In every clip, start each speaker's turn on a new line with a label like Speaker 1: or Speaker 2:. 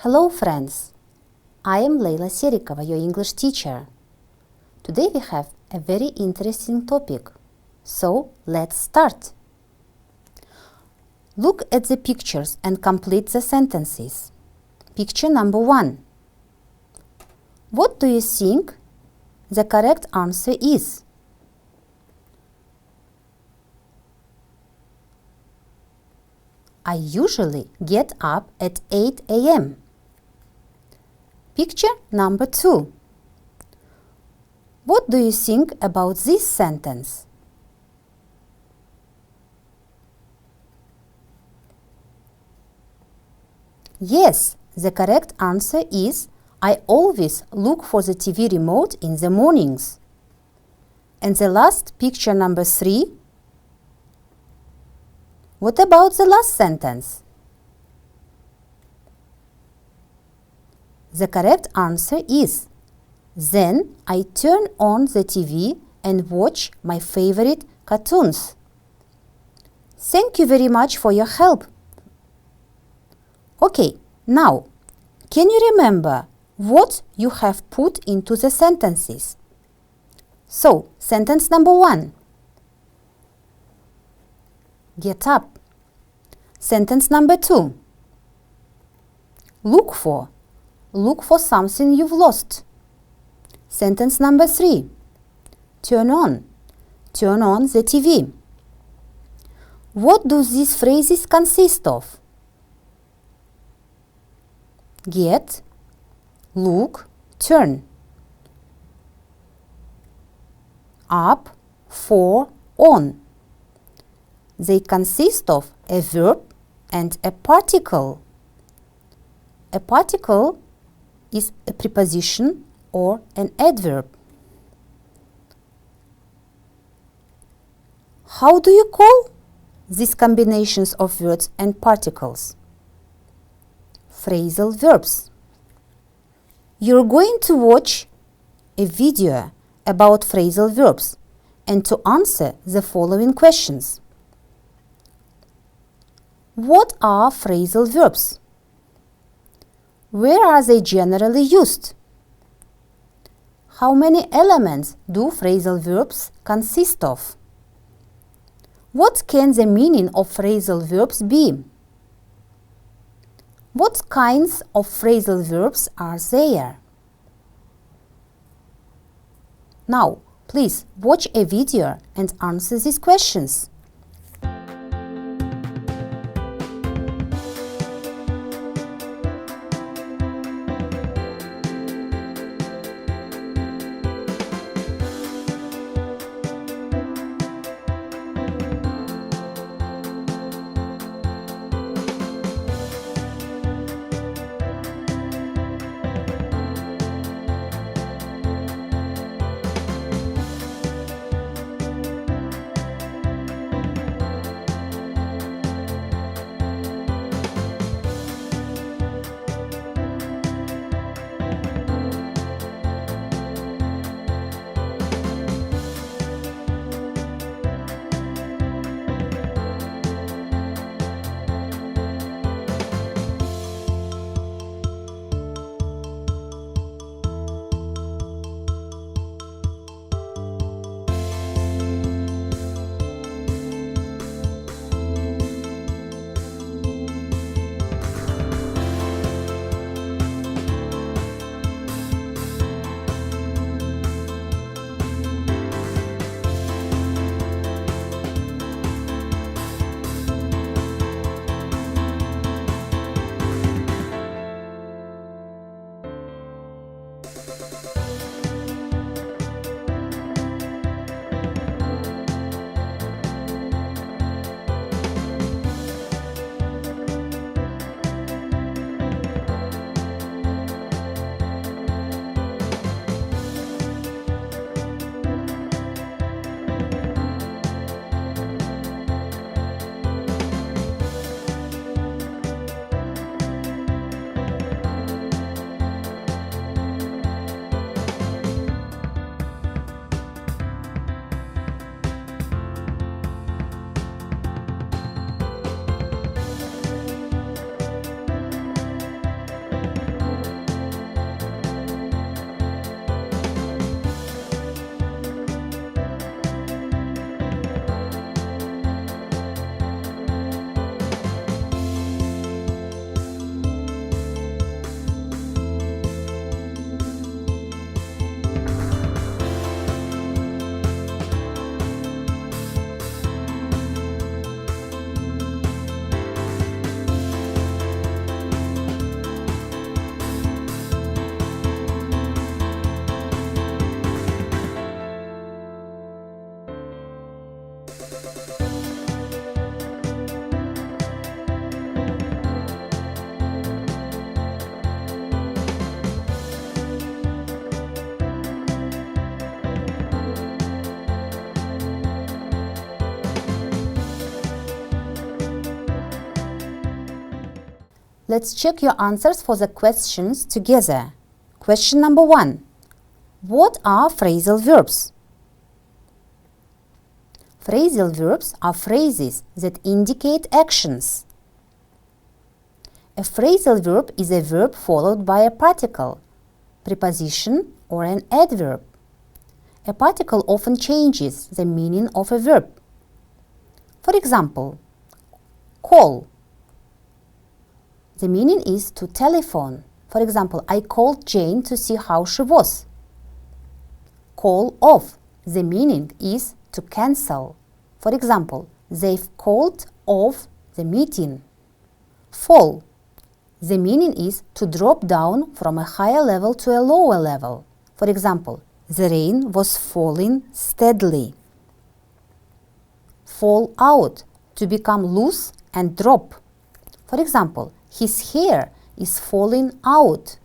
Speaker 1: Hello friends, I am Leyla Serikova, your English teacher. Today we have a very interesting topic, so let's start. Look at the pictures and complete the sentences. Picture number 1. What do you think the correct answer is? I usually get up at 8 a.m. Picture number 2. What do you think about this sentence? Yes, the correct answer is I always look for the TV remote in the mornings. And the last picture number 3. What about the last sentence? The correct answer is then I turn on the TV and watch my favorite cartoons. Thank you very much for your help. Okay, now, can you remember what you have put into the sentences? So, sentence number 1. Get up. Sentence number 2. Look for. Look for something you've lost. Sentence number 3. Turn on. Turn on the TV. What do these phrases consist of? Get, look, turn. Up, for, on. They consist of a verb and a particle. A particle is a preposition or an adverb. How do you call these combinations of words and particles? Phrasal verbs. You're going to watch a video about phrasal verbs and to answer the following questions. What are phrasal verbs? Where are they generally used? How many elements do phrasal verbs consist of? What can the meaning of phrasal verbs be? What kinds of phrasal verbs are there? Now, please watch a video and answer these questions. Let's check your answers for the questions together. Question number 1. What are phrasal verbs? Phrasal verbs are phrases that indicate actions. A phrasal verb is a verb followed by a particle, preposition, or an adverb. A particle often changes the meaning of a verb. For example, call. The meaning is to telephone. For example, I called Jane to see how she was. Call off. The meaning is to cancel. For example, they've called off the meeting. Fall. The meaning is to drop down from a higher level to a lower level. For example, the rain was falling steadily. Fall out. To become loose and drop. For example, his hair is falling out.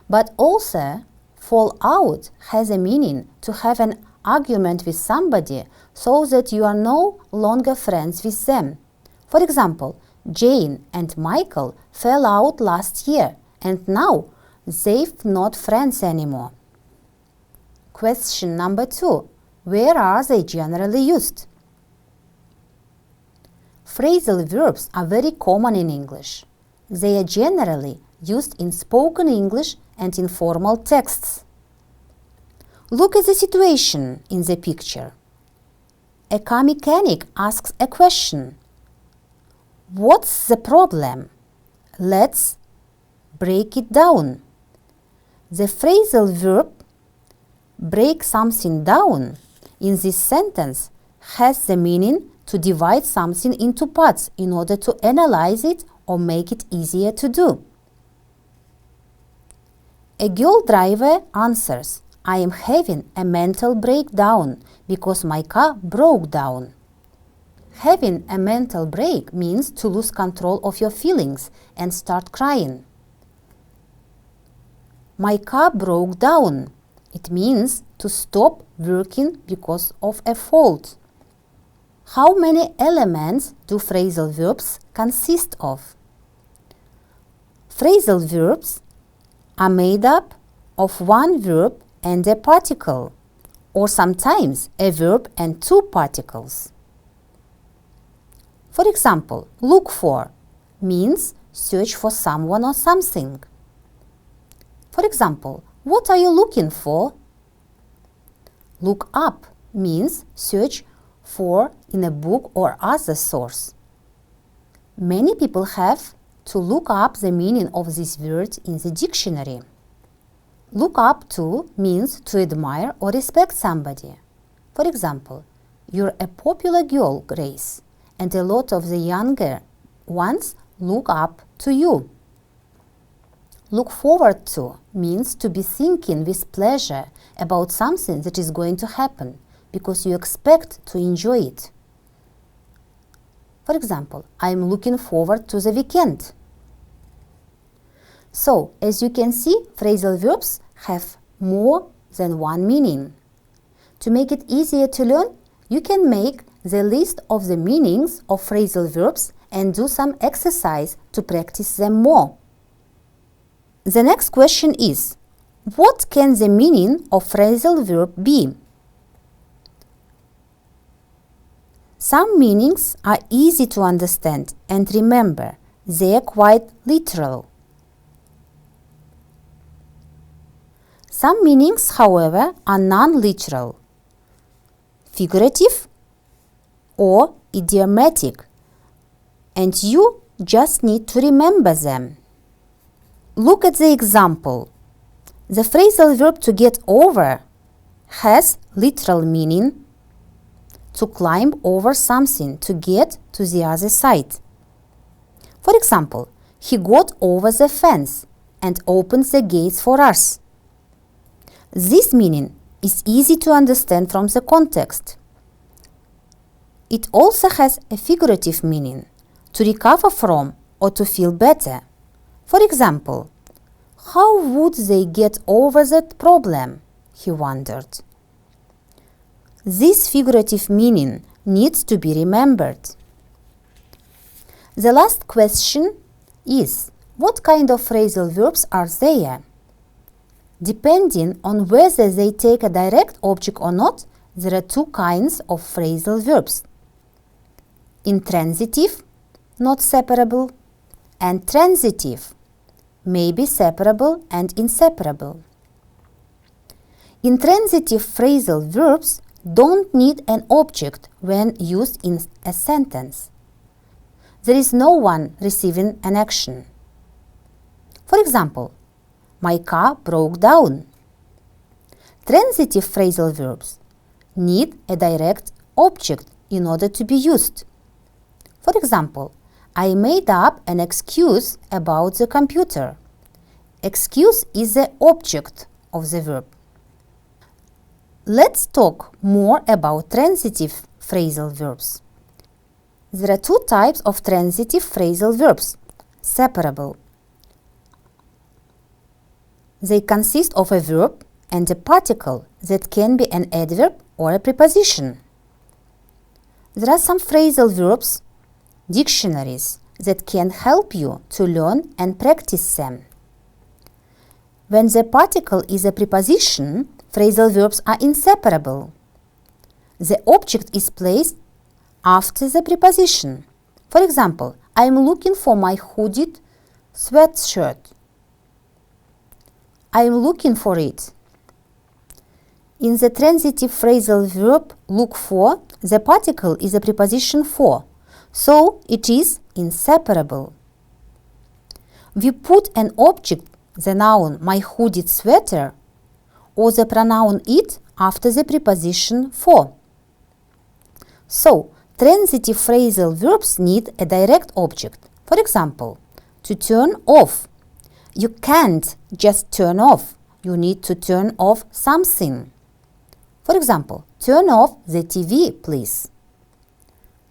Speaker 1: But also, fall out has a meaning to have an argument with somebody so that you are no longer friends with them. For example, Jane and Michael fell out last year and now they're not friends anymore. Question number 2. Where are they generally used? Phrasal verbs are very common in English. They are generally used in spoken English and in formal texts. Look at the situation in the picture. A car mechanic asks a question. What's the problem? Let's break it down. The phrasal verb break something down in this sentence has the meaning to divide something into parts in order to analyze it or make it easier to do. A girl driver answers, I am having a mental breakdown because my car broke down. Having a mental break means to lose control of your feelings and start crying. My car broke down. It means to stop working because of a fault. How many elements do phrasal verbs consist of? Phrasal verbs are made up of one verb and a particle, or sometimes a verb and two particles. For example, look for means search for someone or something. For example, what are you looking for? Look up means search for in a book or other source. Many people have to look up the meaning of this word in the dictionary. Look up to means to admire or respect somebody. For example, you're a popular girl, Grace, and a lot of the younger ones look up to you. Look forward to means to be thinking with pleasure about something that is going to happen because you expect to enjoy it. For example, I'm looking forward to the weekend. So, as you can see, phrasal verbs have more than one meaning. To make it easier to learn, you can make the list of the meanings of phrasal verbs and do some exercise to practice them more. The next question is, what can the meaning of phrasal verb be? Some meanings are easy to understand and remember. They are quite literal. Some meanings, however, are non-literal, figurative or idiomatic, and you just need to remember them. Look at the example. The phrasal verb to get over has literal meaning to climb over something to get to the other side. For example, he got over the fence and opened the gates for us. This meaning is easy to understand from the context. It also has a figurative meaning, to recover from or to feel better. For example, how would they get over that problem? He wondered. This figurative meaning needs to be remembered. The last question is, what kind of phrasal verbs are there? Depending on whether they take a direct object or not, there are two kinds of phrasal verbs. Intransitive, not separable, and transitive, may be separable and inseparable. Intransitive phrasal verbs don't need an object when used in a sentence. There is no one receiving an action. For example, my car broke down. Transitive phrasal verbs need a direct object in order to be used. For example, I made up an excuse about the computer. Excuse is the object of the verb. Let's talk more about transitive phrasal verbs. There are two types of transitive phrasal verbs. Separable. They consist of a verb and a particle that can be an adverb or a preposition. There are some phrasal verbs, dictionaries, that can help you to learn and practice them. When the particle is a preposition, phrasal verbs are inseparable. The object is placed after the preposition. For example, I am looking for my hooded sweatshirt. I am looking for it. In the transitive phrasal verb look for, the particle is a preposition for, so it is inseparable. We put an object, the noun my hooded sweater, or the pronoun it after the preposition for. So, transitive phrasal verbs need a direct object. For example, to turn off. You can't just turn off. You need to turn off something. For example, turn off the TV, please.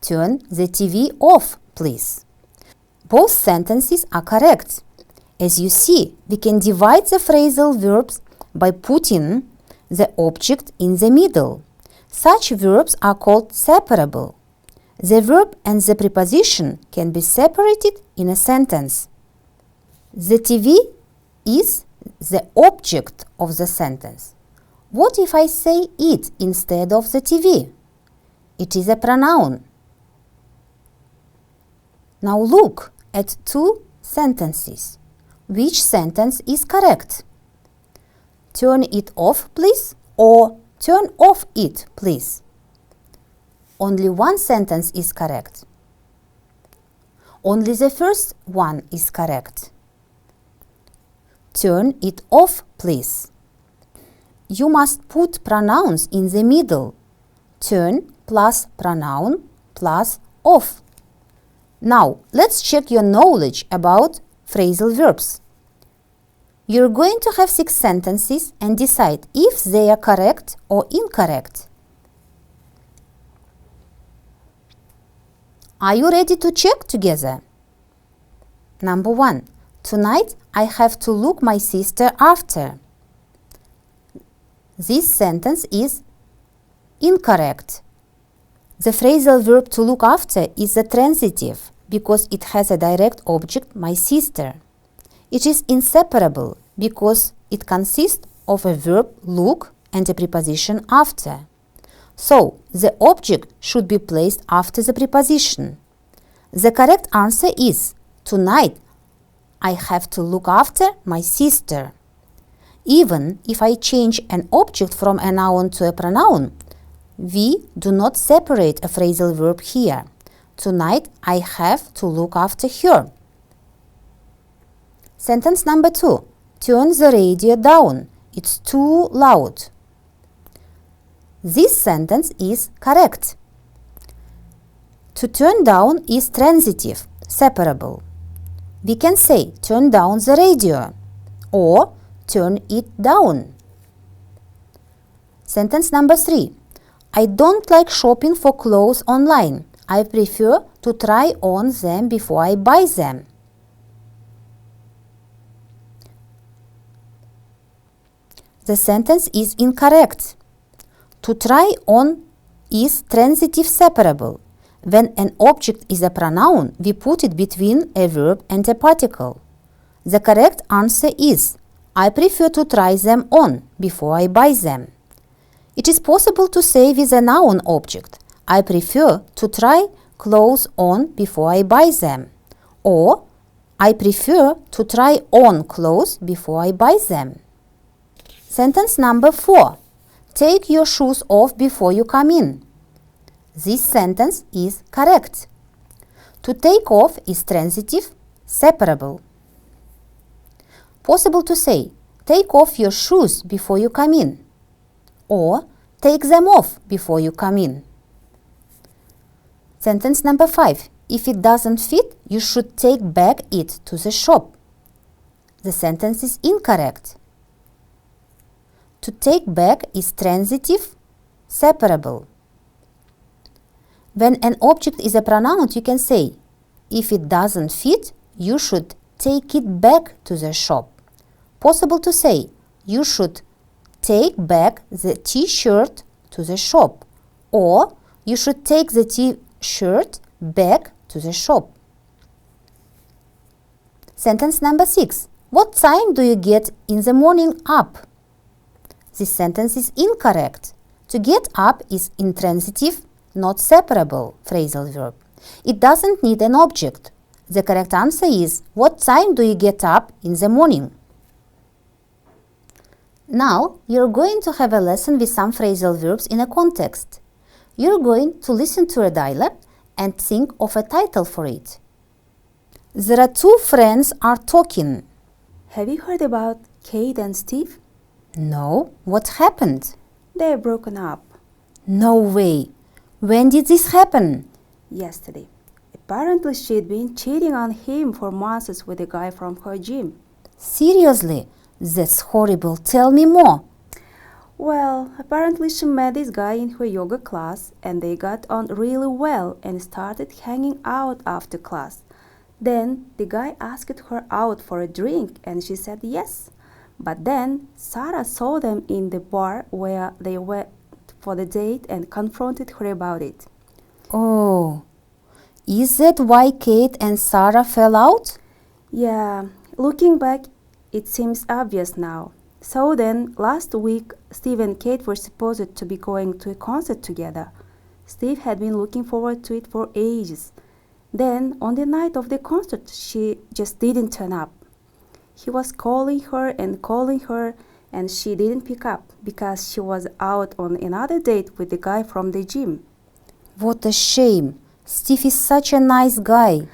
Speaker 1: Turn the TV off, please. Both sentences are correct. As you see, we can divide the phrasal verbs by putting the object in the middle. Such verbs are called separable. The verb and the preposition can be separated in a sentence. The TV is the object of the sentence. What if I say it instead of the TV? It is a pronoun. Now look at two sentences. Which sentence is correct? Turn it off, please, or turn off it, please. Only one sentence is correct. Only the first one is correct. Turn it off, please. You must put pronouns in the middle. Turn plus pronoun plus off. Now, let's check your knowledge about phrasal verbs. You're going to have 6 sentences and decide if they are correct or incorrect. Are you ready to check together? Number 1. Tonight I have to look my sister after. This sentence is incorrect. The phrasal verb to look after is a transitive because it has a direct object, my sister. It is inseparable because it consists of a verb look and a preposition after. So, the object should be placed after the preposition. The correct answer is, tonight I have to look after my sister. Even if I change an object from a noun to a pronoun, we do not separate a phrasal verb here. Tonight I have to look after her. Sentence number 2. Turn the radio down. It's too loud. This sentence is correct. To turn down is transitive, separable. We can say turn down the radio or turn it down. Sentence number 3. I don't like shopping for clothes online. I prefer to try on them before I buy them. The sentence is incorrect. To try on is transitive separable. When an object is a pronoun, we put it between a verb and a particle. The correct answer is, I prefer to try them on before I buy them. It is possible to say with a noun object, I prefer to try clothes on before I buy them. Or, I prefer to try on clothes before I buy them. Sentence number 4. Take your shoes off before you come in. This sentence is correct. To take off is transitive, separable. Possible to say, take off your shoes before you come in. Or, take them off before you come in. Sentence number 5. If it doesn't fit, you should take back it to the shop. The sentence is incorrect. To take back is transitive, separable. When an object is a pronoun, you can say, if it doesn't fit, you should take it back to the shop. Possible to say, you should take back the t-shirt to the shop. Or, you should take the t-shirt back to the shop. Sentence number 6. What time do you get in the morning up? This sentence is incorrect. To get up is intransitive, not separable phrasal verb. It doesn't need an object. The correct answer is, what time do you get up in the morning? Now, you're going to have a lesson with some phrasal verbs in a context. You're going to listen to a dialogue and think of a title for it. There are two friends are talking.
Speaker 2: Have you heard about Kate and Steve?
Speaker 1: No, what happened?
Speaker 2: They're broken up.
Speaker 1: No way. When did this happen?
Speaker 2: Yesterday. Apparently she'd been cheating on him for months with a guy from her gym.
Speaker 1: Seriously? That's horrible. Tell me more.
Speaker 2: Well, apparently she met this guy in her yoga class and they got on really well and started hanging out after class. Then the guy asked her out for a drink and she said yes. But then Sarah saw them in the bar where they went for the date and confronted her about it.
Speaker 1: Oh, is that why Kate and Sarah fell out?
Speaker 2: Yeah, looking back, it seems obvious now. So then, last week, Steve and Kate were supposed to be going to a concert together. Steve had been looking forward to it for ages. Then, on the night of the concert, she just didn't turn up. He was calling her, and she didn't pick up because she was out on another date with the guy from the gym.
Speaker 1: What a shame. Steve is such a nice guy.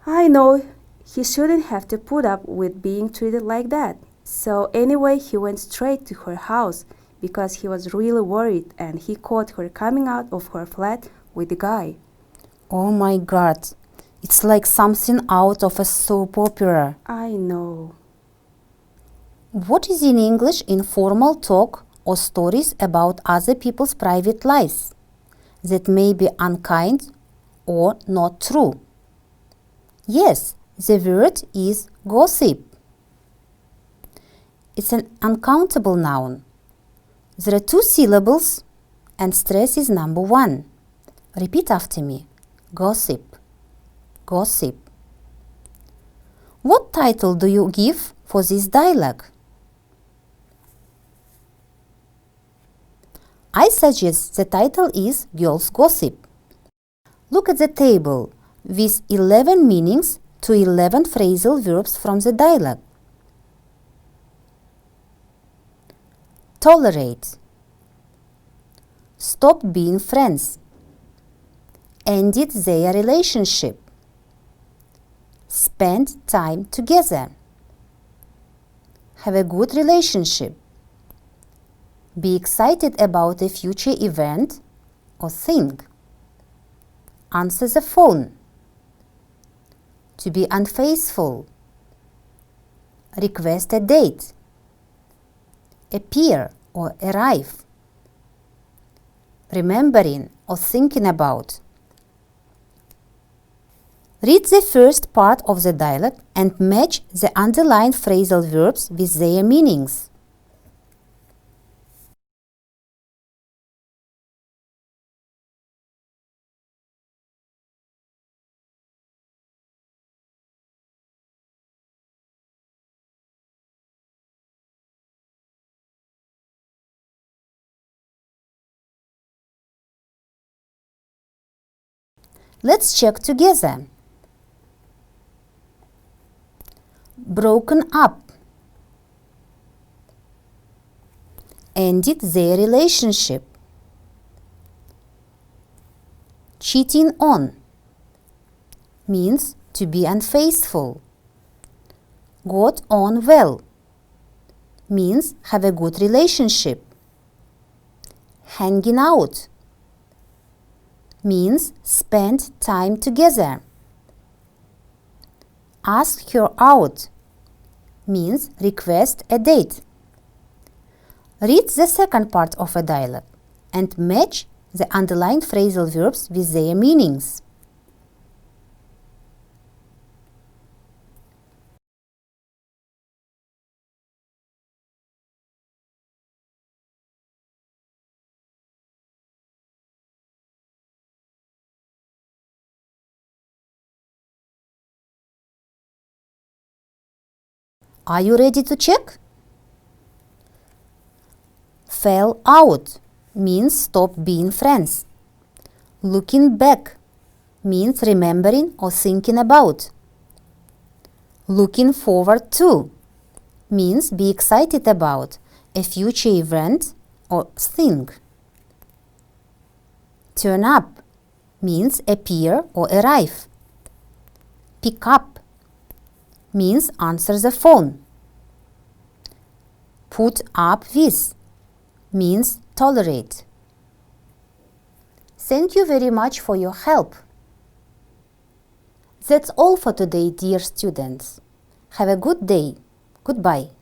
Speaker 2: I know, he shouldn't have to put up with being treated like that. So anyway, he went straight to her house because he was really worried and he caught her coming out of her flat with the guy.
Speaker 1: Oh my God. It's like something out of a soap opera.
Speaker 2: I know.
Speaker 1: What is in English informal talk or stories about other people's private lives that may be unkind or not true? Yes, the word is gossip. It's an uncountable noun. There are two syllables and stress is number 1. Repeat after me. Gossip. Gossip. What title do you give for this dialogue? I suggest the title is Girls Gossip. Look at the table with 11 meanings to 11 phrasal verbs from the dialogue. Tolerate. Stopped being friends. Ended their relationship. Spend time together. Have a good relationship. Be excited about a future event or thing. Answer the phone. To be unfaithful. Request a date. Appear or arrive. remembering or thinking about. Read the first part of the dialogue and match the underlined phrasal verbs with their meanings. Let's check together. Broken up. Ended their relationship. Cheating on means to be unfaithful. Got on well means have a good relationship. Hanging out means spend time together. Ask her out means request a date. Read the second part of a dialogue and match the underlined phrasal verbs with their meanings. Are you ready to check? Fell out means stop being friends. Looking back means remembering or thinking about. Looking forward to means be excited about a future event or thing. Turn up means appear or arrive. Pick up means answer the phone. Put up with means tolerate. Thank you very much for your help. That's all for today, dear students. Have a good day. Goodbye.